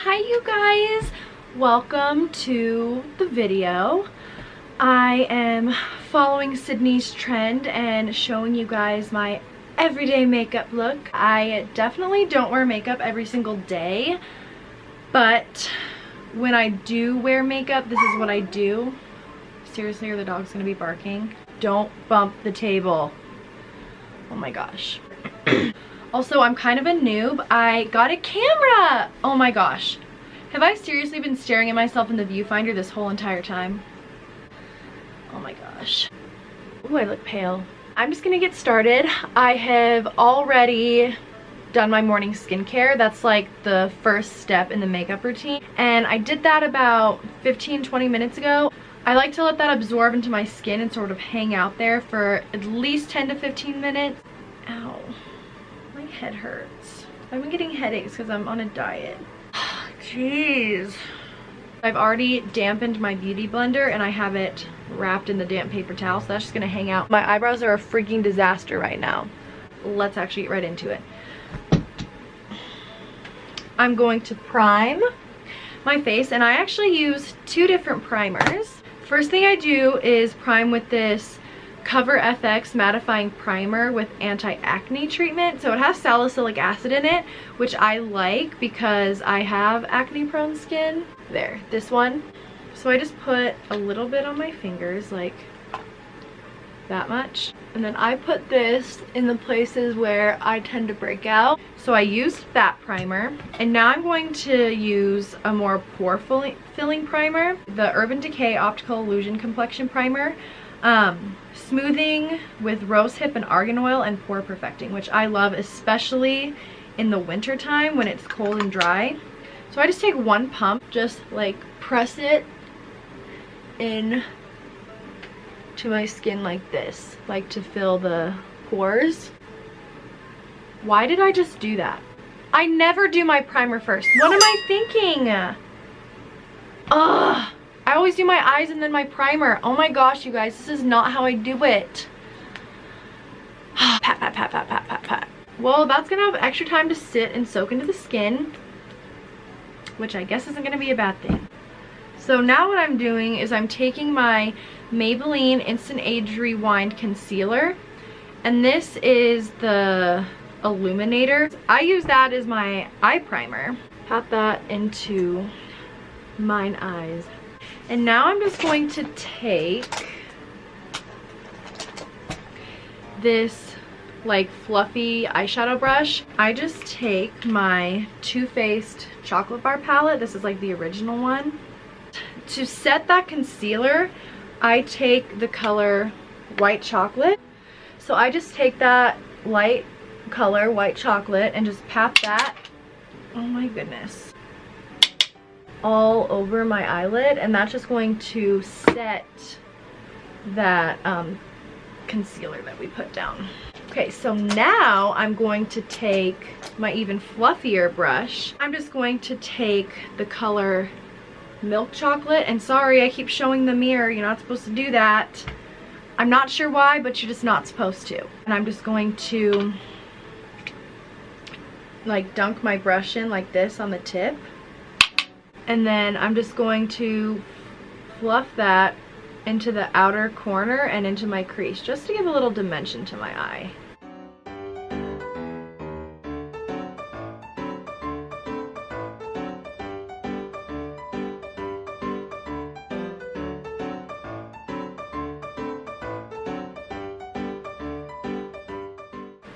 Hi you guys, welcome to the video. I am following Sydney's trend and showing you guys my everyday makeup look. I definitely don't wear makeup every single day, but when I do wear makeup, this is what I do. Seriously, are the dogs gonna be barking? Don't bump the table. Oh my gosh. Also, I'm kind of a noob. I got a camera! Oh my gosh. Have I seriously been staring at myself in the viewfinder this whole entire time? Oh my gosh. Ooh, I look pale. I'm just gonna get started. I have already done my morning skincare. That's like the first step in the makeup routine. And I did that about 15-20 minutes ago. I like to let that absorb into my skin and sort of hang out there for at least 10 to 15 minutes. Ow. My head hurts. I've been getting headaches because I'm on a diet. Jeez. I've already dampened my beauty blender and I have it wrapped in the damp paper towel, so that's just gonna hang out. My eyebrows are a freaking disaster right now. Let's actually get right into it. I'm going to prime my face, and I actually use two different primers. First thing I do is prime with this Cover FX mattifying primer with anti-acne treatment. So it has salicylic acid in it, which I like because I have acne prone skin. There, this one. So I just put a little bit on my fingers, like that much. And then I put this in the places where I tend to break out. So I used that primer. And now I'm going to use a more pore filling primer, the Urban Decay Optical Illusion Complexion Primer. Smoothing with rosehip and argan oil and pore perfecting, which I love, especially in the winter time when it's cold and dry. So I just take one pump, just like press it in to my skin like this, like to fill the pores. Why did I just do that? I never do my primer first. What am I thinking? Ugh. I always do my eyes and then my primer. Oh my gosh, you guys, this is not how I do it. Pat, pat, pat, pat, pat, pat, pat. Well, that's gonna have extra time to sit and soak into the skin, which I guess isn't gonna be a bad thing. So now what I'm doing is I'm taking my Maybelline Instant Age Rewind Concealer, and this is the Illuminator. I use that as my eye primer. Pat that into mine eyes. And now I'm just going to take this like fluffy eyeshadow brush. I just take my Too Faced chocolate bar palette. This is like the original one. To set that concealer, I take the color White Chocolate. So I just take that light color White Chocolate and just pat that, oh my goodness, all over my eyelid, and that's just going to set that concealer that we put down. Okay, so now I'm going to take my even fluffier brush. I'm just going to take the color Milk Chocolate, and sorry, I keep showing the mirror, you're not supposed to do that. I'm not sure why, but you're just not supposed to. And I'm just going to like dunk my brush in like this on the tip. And then I'm just going to fluff that into the outer corner and into my crease, just to give a little dimension to my eye.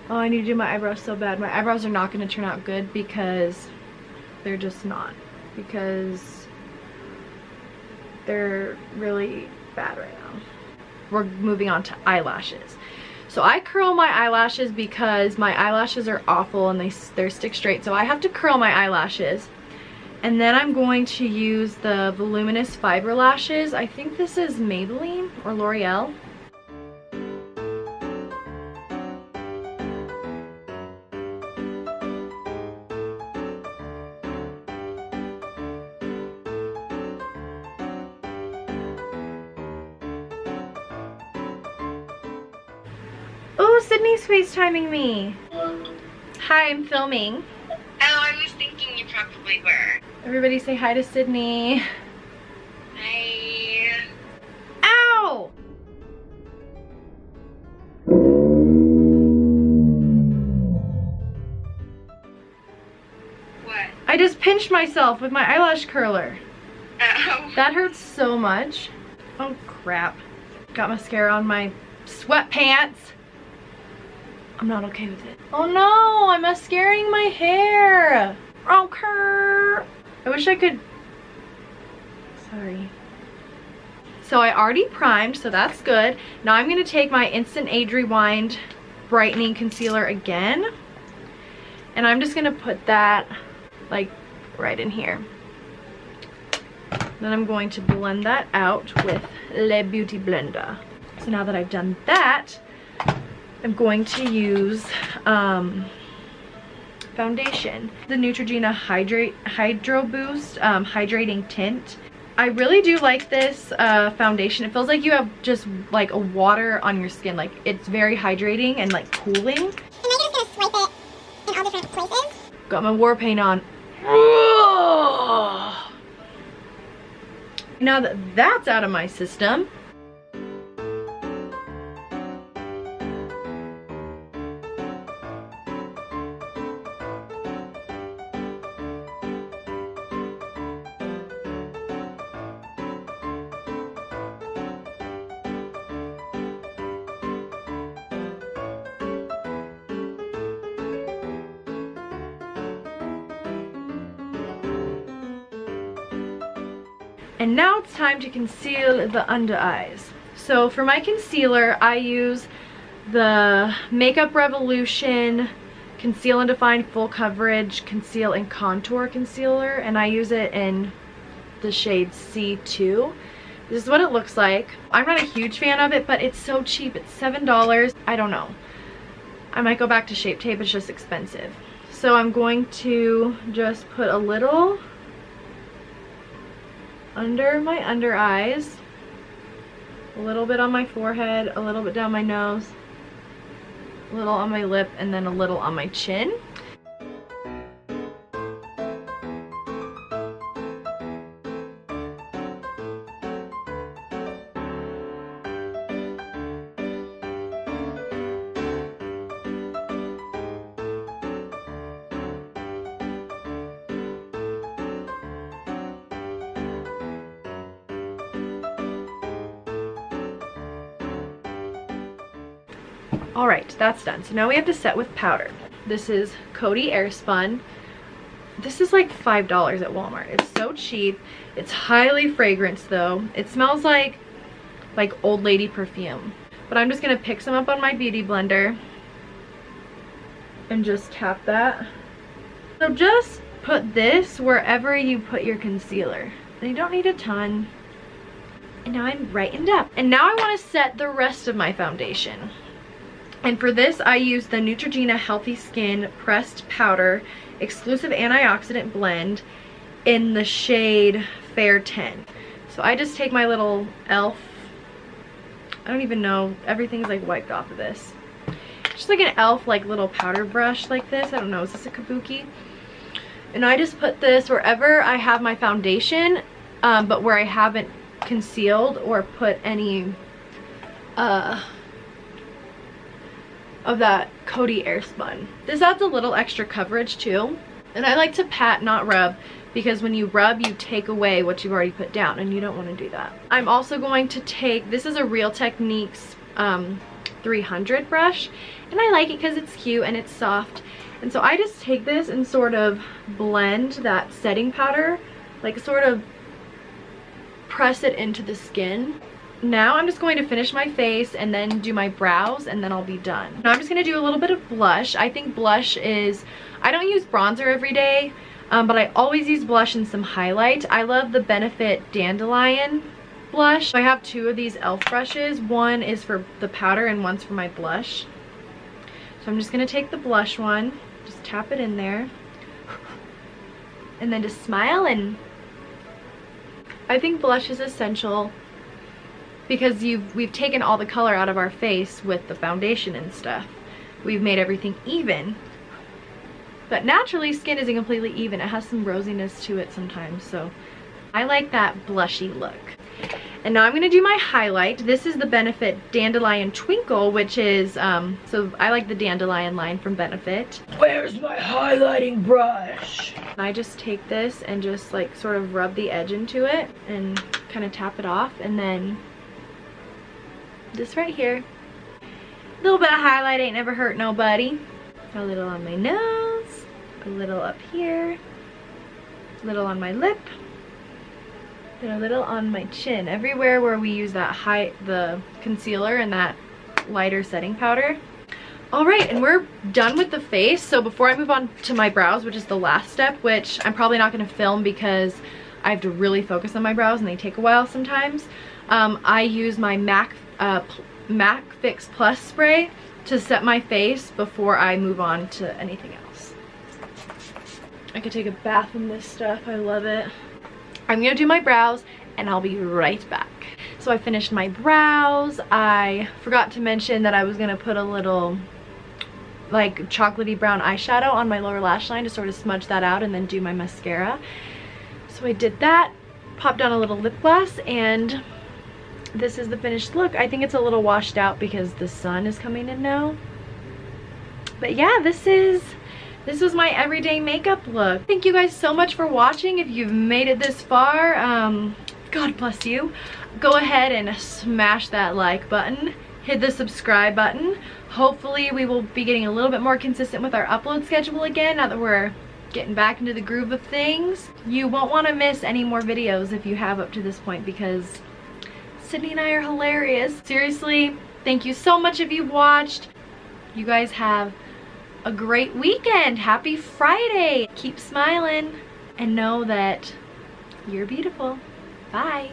Oh, I need to do my eyebrows so bad. My eyebrows are not going to turn out good because they're just not. Because they're really bad right now. We're moving on to eyelashes. So I curl my eyelashes because my eyelashes are awful and they're stick straight. So I have to curl my eyelashes. And then I'm going to use the Voluminous Fiber Lashes. I think this is Maybelline or L'Oreal. Oh, Sydney's FaceTiming me. Hi, I'm filming. Oh, I was thinking you probably were. Everybody say hi to Sydney. Hi. Ow! What? I just pinched myself with my eyelash curler. Oh. That hurts so much. Oh crap. Got mascara on my sweatpants. I'm not okay with it. Oh no, I'm mascaraing my hair. Okay. I wish I could. Sorry. So I already primed, so that's good. Now I'm going to take my Instant Age Rewind Brightening Concealer again. And I'm just going to put that like right in here. Then I'm going to blend that out with Le Beauty Blender. So now that I've done that, I'm going to use foundation. The Neutrogena Hydro Boost Hydrating Tint. I really do like this foundation. It feels like you have just like a water on your skin. Like it's very hydrating and like cooling. And I'm just gonna swipe it in all different places. Got my war paint on. Now that that's out of my system, and now it's time to conceal the under eyes. So for my concealer, I use the Makeup Revolution Conceal and Define Full Coverage Conceal and Contour Concealer, and I use it in the shade C2. This is what it looks like. I'm not a huge fan of it, but it's so cheap. It's $7. I don't know. I might go back to Shape Tape. It's just expensive. So I'm going to just put a little under my under eyes, a little bit on my forehead, a little bit down my nose, a little on my lip, and then a little on my chin. Alright, that's done. So now we have to set with powder. This is Coty Airspun. This is like $5 at Walmart. It's so cheap. It's highly fragranced though. It smells like old lady perfume. But I'm just going to pick some up on my beauty blender and just tap that. So just put this wherever you put your concealer. And you don't need a ton. And now I'm brightened up. And now I want to set the rest of my foundation. And for this, I use the Neutrogena Healthy Skin Pressed Powder Exclusive Antioxidant Blend in the shade Fair 10. So I just take my little e.l.f. I don't even know. Everything's like wiped off of this. Just like an e.l.f. like little powder brush like this. I don't know. Is this a kabuki? And I just put this wherever I have my foundation, but where I haven't concealed or put any of that Coty Airspun. This adds a little extra coverage too. And I like to pat, not rub, because when you rub, you take away what you've already put down, and you don't want to do that. I'm also going to take, this is a Real Techniques 300 brush, and I like it because it's cute and it's soft. And so I just take this and sort of blend that setting powder, like sort of press it into the skin. Now I'm just going to finish my face and then do my brows, and then I'll be done. Now I'm just going to do a little bit of blush. I think blush is, I don't use bronzer every day, but I always use blush and some highlight. I love the Benefit Dandelion blush. I have two of these e.l.f. brushes. One is for the powder and one's for my blush. So I'm just going to take the blush one, just tap it in there, and then just smile. And I think blush is essential because we've taken all the color out of our face with the foundation and stuff. We've made everything even. But naturally, skin isn't completely even. It has some rosiness to it sometimes, so I like that blushy look. And now I'm gonna do my highlight. This is the Benefit Dandelion Twinkle, which is, so I like the dandelion line from Benefit. Where's my highlighting brush? And I just take this and just like sort of rub the edge into it and kind of tap it off, and then this right here. A little bit of highlight ain't never hurt nobody. A little on my nose, a little up here, a little on my lip, and a little on my chin. Everywhere where we use that the concealer and that lighter setting powder. Alright, and we're done with the face. So before I move on to my brows, which is the last step, which I'm probably not going to film because I have to really focus on my brows and they take a while sometimes, I use my MAC Fix Plus spray to set my face before I move on to anything else. I could take a bath in this stuff. I love it. I'm gonna do my brows and I'll be right back. So I finished my brows. I forgot to mention that I was gonna put a little like chocolatey brown eyeshadow on my lower lash line to sort of smudge that out and then do my mascara. So I did that, popped on a little lip gloss, and this is the finished look. I think it's a little washed out because the sun is coming in now. But yeah, this was my everyday makeup look. Thank you guys so much for watching. If you've made it this far, God bless you. Go ahead and smash that like button. Hit the subscribe button. Hopefully we will be getting a little bit more consistent with our upload schedule again now that we're getting back into the groove of things. You won't want to miss any more videos if you have up to this point, because Sydney and I are hilarious. Seriously, thank you so much if you've watched. You guys have a great weekend. Happy Friday. Keep smiling and know that you're beautiful. Bye.